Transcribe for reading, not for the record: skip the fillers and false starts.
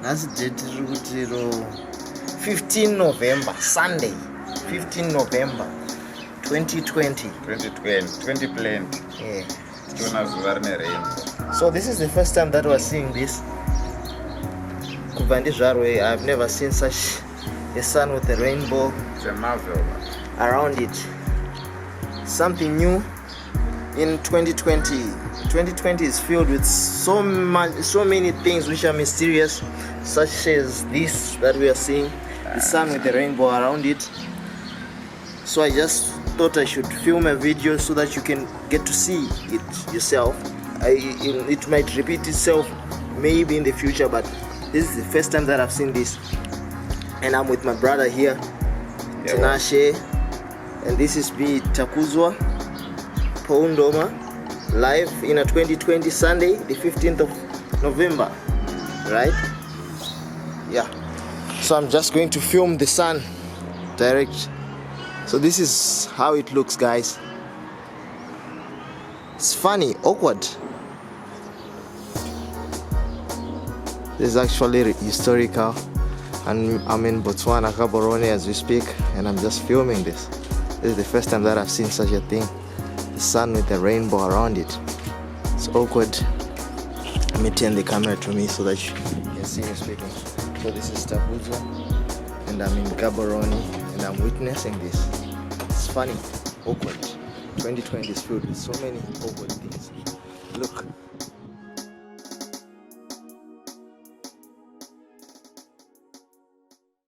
That's date 15 November, Sunday, 15 November 2020. 2020. Yeah. Rain. So this is the first time that we're seeing this. I've never seen such a sun with a rainbow. It's a marvel around it. Something new in 2020. 2020 is filled with so many things which are mysterious, such as this that we are seeing, the sun with the rainbow around it. So I just thought I should film a video so that you can get to see it yourself. It might repeat itself maybe in the future, but this is the first time that I've seen this. And I'm with my brother here, Tinashe, and this is me, Takuzwa Poundoma, live in a 2020 Sunday, the 15th of November, right? Yeah. So I'm just going to film the sun direct. So this is how it looks, guys. It's funny, awkward. This is actually historical, and I'm in Botswana, Gaborone as we speak, and I'm just filming this. This is the first time that I've seen such a thing. The sun with the rainbow around it. It's awkward. Let me turn the camera to me so that you can see me speaking. So this is Takuzwa, and I'm in Gaborone, and I'm witnessing this. It's funny, awkward. 2020 is filled with so many awkward things. Look.